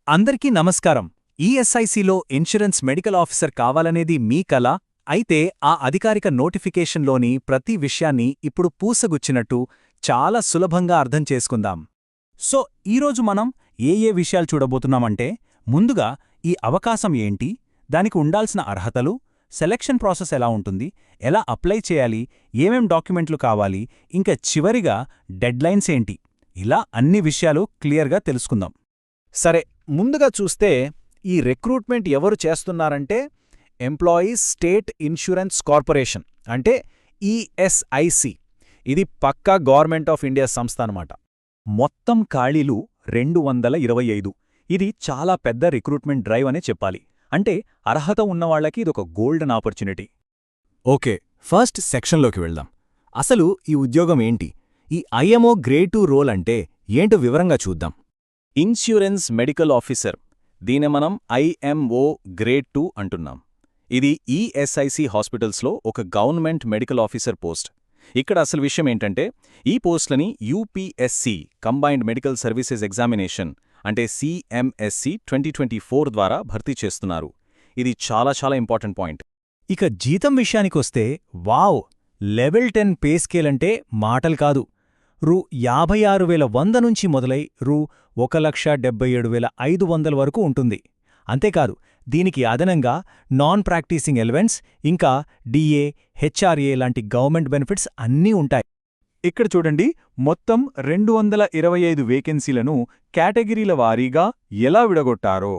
అందరికీ నమస్కారం. ఈఎస్ఐసిలో insurance medical officer కావాలనేది మీ కల. అయితే ఆ అధికారిక నోటిఫికేషన్లోని ప్రతి విషయాన్ని ఇప్పుడు పూసగుచ్చినట్టు చాలా సులభంగా అర్థం చేసుకుందాం. సో ఈరోజు మనం ఏ విషయాలు చూడబోతున్నామంటే, ముందుగా ఈ అవకాశం ఏంటి, దానికి ఉండాల్సిన అర్హతలు, సెలక్షన్ ప్రాసెస్ ఎలా ఉంటుంది, ఎలా అప్లై చేయాలి, ఏమేం డాక్యుమెంట్లు కావాలి, ఇంకా చివరిగా డెడ్లైన్స్ ఏంటి, ఇలా అన్ని విషయాలు క్లియర్గా తెలుసుకుందాం. సరే, ముందుగా చూస్తే ఈ రిక్రూట్మెంట్ ఎవరు చేస్తున్నారంటే ఎంప్లాయీస్ స్టేట్ ఇన్సూరెన్స్ కార్పొరేషన్, అంటే ఈఎస్ఐసి. ఇది పక్కా గవర్నమెంట్ ఆఫ్ ఇండియా సంస్థ అన్నమాట. మొత్తం ఖాళీలు 225. ఇది చాలా పెద్ద రిక్రూట్మెంట్ డ్రైవ్ అనే చెప్పాలి. అంటే అర్హత ఉన్నవాళ్లకి ఇదొక గోల్డెన్ ఆపర్చునిటీ. ఓకే, ఫస్ట్ సెక్షన్లోకి వెళ్దాం. అసలు ఈ ఉద్యోగం ఏంటి, ఈ ఐఎంఓ గ్రేడ్ 2 రోల్ అంటే ఏంటో వివరంగా చూద్దాం. ఇన్సూరెన్స్ మెడికల్ ఆఫీసర్, దీన్ని మనం ఐఎంఓ గ్రేడ్ 2 అంటున్నాం. ఇది ఈఎస్ఐసి హాస్పిటల్స్లో ఒక గవర్నమెంట్ మెడికల్ ఆఫీసర్ పోస్ట్. ఇక్కడ అసలు విషయం ఏంటంటే, ఈ పోస్ట్లని UPSC combined medical services examination అంటే సిఎంఎస్సి 2024 ద్వారా భర్తీ చేస్తున్నారు. ఇది చాలా చాలా ఇంపార్టెంట్ పాయింట్. ఇక జీతం విషయానికొస్తే వావ్, లెవెల్ 10 పే స్కేల్ అంటే మాటలు కాదు. రూ. 56,100 నుంచి మొదలై రూ. 1,77,500 వరకు ఉంటుంది. అంతేకాదు, దీనికి అదనంగా నాన్ ప్రాక్టీసింగ్ ఎలివెన్స్, ఇంకా డిఏ, హెచ్ఆర్ఏ లాంటి గవర్నమెంట్ బెనిఫిట్స్ అన్నీ ఉంటాయి. ఇక్కడ చూడండి, మొత్తం 225 వేకెన్సీలను కేటగిరీల వారీగా ఎలా విడగొట్టారో.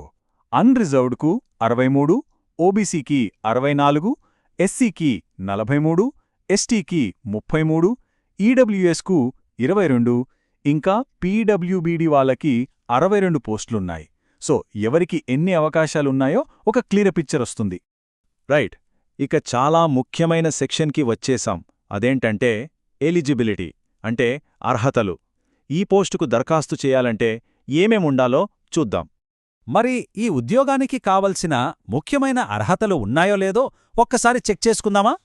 అన్రిజర్వ్డ్కు 63, ఓబీసీకి 64, ఎస్సీకి 43, ఎస్టీకి 33, ఈడబ్ల్యూఎస్కు 22, ఇంకా పీడబ్ల్యూబీడీ వాళ్ళకి 62 పోస్టులున్నాయి. సో ఎవరికి ఎన్ని అవకాశాలున్నాయో ఒక క్లియర్ పిక్చర్ వస్తుంది. రైట్, ఇక చాలా ముఖ్యమైన సెక్షన్కి వచ్చేశాం. అదేంటంటే ఎలిజిబిలిటీ, అంటే అర్హతలు. ఈ పోస్టుకు దరఖాస్తు చేయాలంటే ఏమేముండాలో చూద్దాం. మరి ఈ ఉద్యోగానికి కావలసిన ముఖ్యమైన అర్హతలు ఉన్నాయో లేదో ఒక్కసారి చెక్ చేసుకుందామా?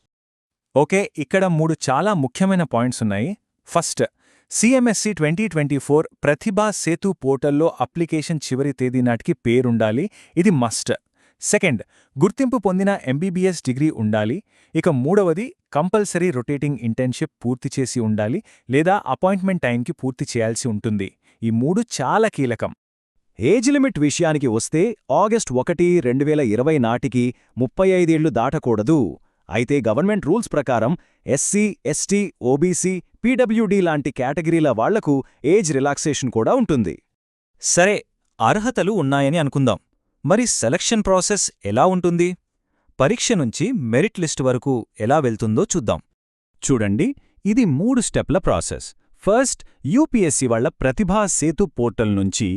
ఓకే, ఇక్కడ 3 చాలా ముఖ్యమైన పాయింట్స్ ఉన్నాయి. ఫస్ట్, సిఎంఎస్సి 2024 ప్రతిభా సేతు పోర్టల్లో అప్లికేషన్ చివరి తేదీ నాటికి పేరుండాలి. ఇది మస్ట్. సెకండ్, గుర్తింపు పొందిన ఎంబీబీఎస్ డిగ్రీ ఉండాలి. ఇక మూడవది, కంపల్సరీ రొటేటింగ్ ఇంటర్న్షిప్ పూర్తి చేసి ఉండాలి, లేదా అపాయింట్మెంట్ టైంకి పూర్తి చేయాల్సి ఉంటుంది. ఈ 3 చాలా కీలకం. ఏజ్ లిమిట్ విషయానికి వస్తే ఆగస్టు 1, 2020 నాటికి 35 ఏళ్లు దాటకూడదు. అయితే గవర్నమెంట్ రూల్స్ ప్రకారం ఎస్సీ, ఎస్టీ, ఓబీసీ, పీడబ్ల్యూడీ లాంటి కేటగిరీల వాళ్లకు ఏజ్ రిలాక్సేషన్ కూడా ఉంటుంది. సరే, అర్హతలు ఉన్నాయని అనుకుందాం. మరి సెలక్షన్ ప్రాసెస్ ఎలా ఉంటుంది? పరీక్ష నుంచి మెరిట్ లిస్ట్ వరకు ఎలా వెళ్తుందో చూద్దాం. చూడండి, ఇది 3 స్టెప్ల ప్రాసెస్. ఫస్ట్, యూపీఎస్సీ వాళ్ల ప్రతిభా సేతు పోర్టల్ నుంచి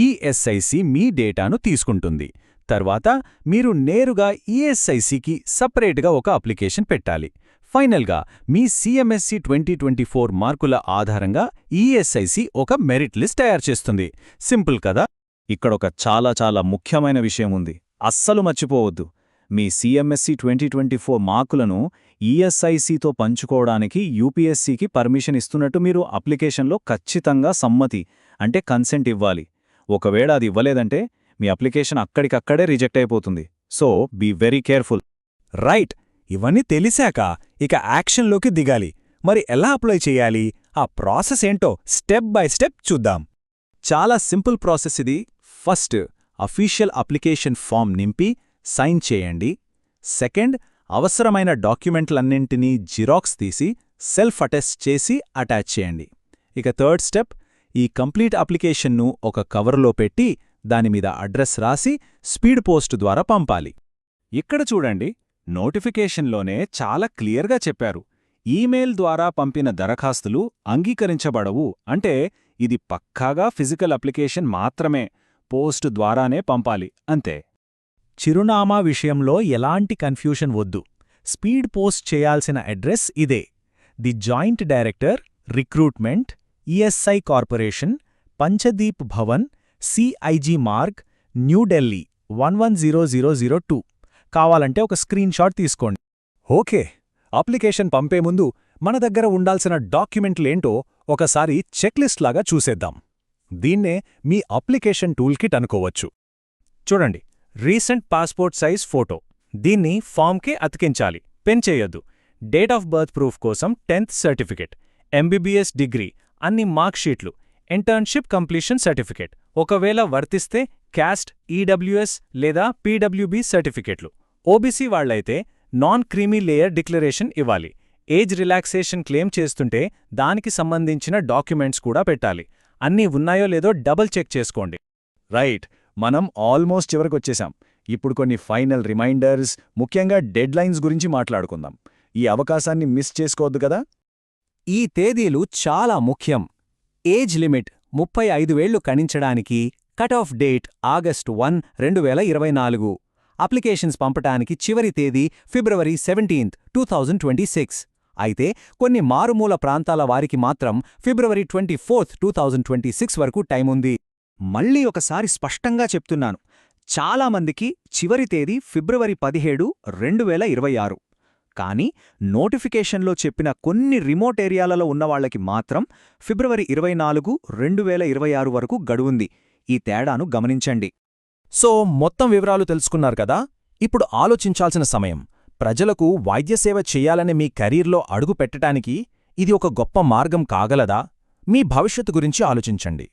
ఈఎస్ఐసి మీ డేటాను తీసుకుంటుంది. తర్వాత మీరు నేరుగా ఈఎస్ఐసికి సపరేట్గా ఒక అప్లికేషన్ పెట్టాలి. ఫైనల్గా మీ సిఎంఎస్సి 2024 మార్కుల ఆధారంగా ఈఎస్ఐసి ఒక మెరిట్ లిస్ట్ తయారు చేస్తుంది. సింపుల్ కదా? ఇక్కడొక చాలా చాలా ముఖ్యమైన విషయం ఉంది, అస్సలు మర్చిపోవద్దు. మీ సిఎంఎస్సి 2024 మార్కులను ఈఎస్ఐసితో పంచుకోవడానికి యూపీఎస్సికి పర్మిషన్ ఇస్తున్నట్టు మీరు అప్లికేషన్లో ఖచ్చితంగా సమ్మతి అంటే కన్సెంట్ ఇవ్వాలి. ఒకవేళ అది ఇవ్వలేదంటే మీ అప్లికేషన్ అక్కడికక్కడే రిజెక్ట్ అయిపోతుంది. So be very careful. Right, ఇవన్నీ తెలిసాక ఇక యాక్షన్లోకి దిగాలి. మరి ఎలా అప్లై చేయాలి, ఆ ప్రాసెస్ ఏంటో స్టెప్ బై స్టెప్ చూద్దాం. చాలా సింపుల్ ప్రాసెస్ ఇది. ఫస్ట్, అఫీషియల్ అప్లికేషన్ ఫామ్ నింపి సైన్ చేయండి. సెకండ్, అవసరమైన డాక్యుమెంట్లన్నింటినీ జిరాక్స్ తీసి సెల్ఫ్ అటెస్ట్ చేసి అటాచ్ చేయండి. ఇక థర్డ్ స్టెప్, ఈ కంప్లీట్ అప్లికేషన్ను ఒక కవర్లో పెట్టి దానిమీద అడ్రస్ రాసి స్పీడ్ పోస్ట్ ద్వారా పంపాలి. ఇక్కడ చూడండి, నోటిఫికేషన్లోనే చాలా క్లియర్గా చెప్పారు, ఈమెయిల్ ద్వారా పంపిన దరఖాస్తులు అంగీకరించబడవు. అంటే ఇది పక్కాగా ఫిజికల్ అప్లికేషన్ మాత్రమే, పోస్ట్ ద్వారానే పంపాలి, అంతే. చిరునామా విషయంలో ఎలాంటి కన్ఫ్యూషన్ వద్దు. స్పీడ్ పోస్ట్ చేయాల్సిన అడ్రస్ ఇదే: the joint director, recruitment, ESI corporation, Panchdeep Bhawan, CIG Marg, New Delhi 110002. కావాలంటే ఒక స్క్రీన్ షాట్ తీసుకోండి. ఓకే, అప్లికేషన్ పంపే ముందు మన దగ్గర ఉండాల్సిన డాక్యుమెంట్లేంటో ఒకసారి చెక్లిస్ట్ లాగా చూసేద్దాం. దీన్నే మీ అప్లికేషన్ టూల్కిట్ అనుకోవచ్చు. చూడండి, రీసెంట్ పాస్పోర్ట్ సైజ్ ఫోటో. దీన్ని ఫామ్కే అతికించాలి, పెన్ చేయొద్దు. డేట్ ఆఫ్ బర్త్ ప్రూఫ్ కోసం 10th సర్టిఫికేట్, ఎంబీబీఎస్ డిగ్రీ, అన్ని మార్క్షీట్లు, ఇంటర్న్షిప్ కంప్లీషన్ సర్టిఫికేట్, ఒకవేళ వర్తిస్తే క్యాస్ట్, ఈడబ్ల్యూఎస్ లేదా పీడబ్ల్యూబీ సర్టిఫికేట్లు. ఓబీసీ వాళ్లైతే నాన్ క్రీమీ లేయర్ డిక్లరేషన్ ఇవ్వాలి. ఏజ్ రిలాక్సేషన్ క్లెయిమ్ చేస్తుంటే దానికి సంబంధించిన డాక్యుమెంట్స్ కూడా పెట్టాలి. అన్నీ ఉన్నాయో లేదో డబుల్ చెక్ చేసుకోండి. రైట్, మనం ఆల్మోస్ట్ చివరకొచ్చేశాం. ఇప్పుడు కొన్ని ఫైనల్ రిమైండర్స్, ముఖ్యంగా డెడ్లైన్స్ గురించి మాట్లాడుకుందాం. ఈ అవకాశాన్ని మిస్ చేసుకోవద్దు కదా. ఈ తేదీలు చాలా ముఖ్యం. ఏజ్ లిమిట్ 35 ఏళ్లు కణించడానికి cut off date August 1, 2024. Applications పంపటానికి చివరి తేదీ ఫిబ్రవరి 17, 2026. అయితే కొన్ని మారుమూల ప్రాంతాల వారికి మాత్రం ఫిబ్రవరి 24, 2026 వరకు టైముంది. మళ్ళీ ఒకసారి స్పష్టంగా చెప్తున్నాను, చాలామందికి చివరి తేదీ ఫిబ్రవరి 17, 2026. కానీ నోటిఫికేషన్లో చెప్పిన కొన్ని రిమోట్ ఏరియాలలో ఉన్నవాళ్లకి మాత్రం ఫిబ్రవరి 24, 2026 వరకు గడువుంది. ఈ తేడాను గమనించండి. సో మొత్తం వివరాలు తెలుసుకున్నారు కదా. ఇప్పుడు ఆలోచించాల్సిన సమయం. ప్రజలకు వైద్యసేవ చెయ్యాలనే మీ కెరీర్లో అడుగు పెట్టడానికి ఇది ఒక గొప్ప మార్గం కాగలదా? మీ భవిష్యత్తు గురించి ఆలోచించండి.